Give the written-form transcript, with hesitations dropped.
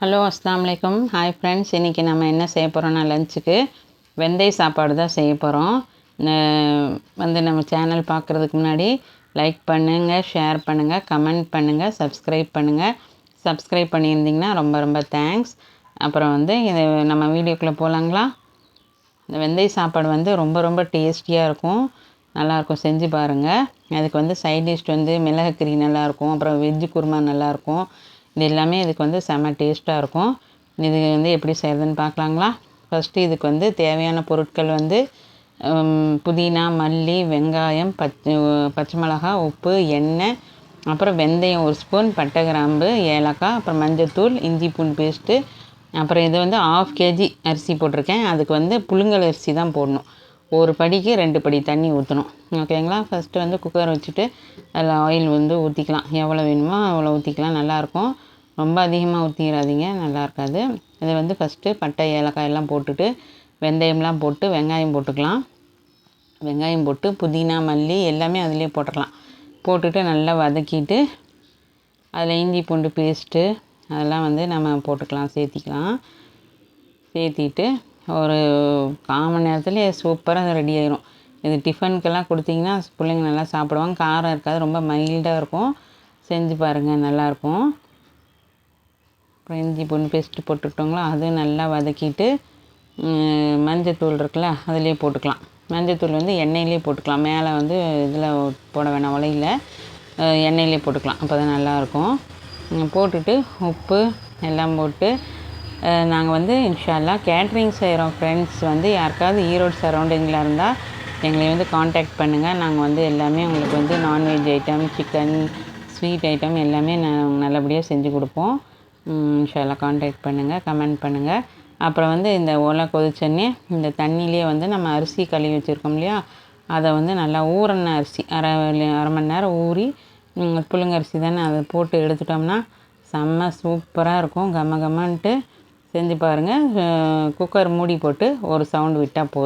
Hello அஸ்ஸலாமு அலைக்கும். Hi friends, இன்றைக்கி நம்ம என்ன செய்ய போகிறோம்னா லஞ்சுக்கு வெந்தய சாப்பாடு தான் செய்ய போகிறோம். நம்ம சேனல் பார்க்குறதுக்கு முன்னாடி லைக் பண்ணுங்கள், ஷேர் பண்ணுங்கள், கமெண்ட் பண்ணுங்கள், சப்ஸ்கிரைப் பண்ணுங்கள். சப்ஸ்கிரைப் பண்ணியிருந்திங்கன்னா ரொம்ப ரொம்ப தேங்க்ஸ். அப்புறம் இது நம்ம வீடியோக்குள்ளே போகலாங்களா? இந்த வெந்தய சாப்பாடு ரொம்ப ரொம்ப டேஸ்டியாக இருக்கும், நல்லாயிருக்கும், செஞ்சு பாருங்கள். அதுக்கு சைட் டிஷ் மிளகு கறி நல்லாயிருக்கும், அப்புறம் வெஜ்ஜு குருமா நல்லாயிருக்கும். இது எல்லாமே இதுக்கு செம்ம டேஸ்ட்டாக இருக்கும். இது எப்படி செய்கிறதுன்னு பார்க்கலாங்களா? ஃபஸ்ட்டு இதுக்கு தேவையான பொருட்கள் புதினா, மல்லி, வெங்காயம், பச்சை மிளகா, உப்பு, எண்ணெய், அப்புறம் வெந்தயம் 1 ஸ்பூன், பட்டை, கிராம்பு, ஏலக்காய், அப்புறம் மஞ்சத்தூள், இஞ்சி பூண்டு பேஸ்ட்டு. அப்புறம் இது 1/2 kg அரிசி போட்டிருக்கேன். அதுக்கு புழுங்கல் அரிசி தான் போடணும். ஒரு படிக்கு 2 படி தண்ணி ஊற்றணும். ஓகேங்களா? ஃபஸ்ட்டு குக்கர் வச்சுட்டு அதில் ஆயில் ஊற்றிக்கலாம். எவ்வளோ வேணுமோ அவ்வளோ ஊற்றிக்கலாம், நல்லாயிருக்கும். ரொம்ப அதிகமாக ஊற்றிடாதீங்க, நல்லா இருக்காது. இதை ஃபஸ்ட்டு பட்டை, ஏலக்காய் எல்லாம் போட்டுட்டு வெந்தயம்லாம் போட்டு வெங்காயம் போட்டுக்கலாம். வெங்காயம் போட்டு புதினா, மல்லி எல்லாமே அதிலே போட்டுடலாம். போட்டுட்டு நல்லா வதக்கிட்டு அதில் இஞ்சி பூண்டு பேஸ்ட்டு அதெல்லாம் நம்ம போட்டுக்கலாம், சேர்த்திக்கலாம். சேர்த்திட்டு ஒரு 1/4 மணி நேரத்துலேயே சூப்பராக ரெடி ஆயிரும். இது டிஃபனுக்கெல்லாம் கொடுத்தீங்கன்னா பிள்ளைங்க நல்லா சாப்பிடுவாங்க. காரம் இருக்காது, ரொம்ப மைல்டாக இருக்கும். செஞ்சு பாருங்கள், நல்லாயிருக்கும். அப்புறம் இஞ்சி பூண்டு பேஸ்ட்டு போட்டுக்கிட்டோங்களா, அதுவும் நல்லா வதக்கிட்டு மஞ்சத்தூள் இருக்குல்ல அதிலே போட்டுக்கலாம். மஞ்சத்தூள் எண்ணெயிலே போட்டுக்கலாம். மேலே இதில் போட வேணாம், உலையில் எண்ணெயிலே போட்டுக்கலாம், அப்போ தான் நல்லாயிருக்கும். போட்டுட்டு உப்பு எல்லாம் போட்டு நாங்கள் இன்ஷா அல்லாஹ் கேட்ரிங் செய்கிறோம். ஃப்ரெண்ட்ஸ் யாருக்காவது ஈரோடு சரௌண்டிங்கில் இருந்தால் எங்களை காண்டாக்ட் பண்ணுங்கள். நாங்கள் எல்லாமே உங்களுக்கு non veg item, chicken, sweet item எல்லாமே நல்லபடியாக செஞ்சு கொடுப்போம். இன்ஷா அல்லாஹ் காண்டாக்ட் பண்ணுங்கள், கமெண்ட் பண்ணுங்கள். அப்புறம் இந்த ஒலை கொதிச்சோடனே இந்த தண்ணியிலே நம்ம அரிசி கழுவி வச்சுருக்கோம் இல்லையா, அதை நல்லா ஊறின அரிசி அரை மணி நேரம் ஊறி புழுங்கரிசி தானே, அதை போட்டு எடுத்துட்டோம்னா செம்ம சூப்பராக இருக்கும். கம கமன்ட்டு செஞ்சு பாருங்கள். குக்கர் மூடி போட்டு ஒரு சவுண்டு விட்டால் போதும்.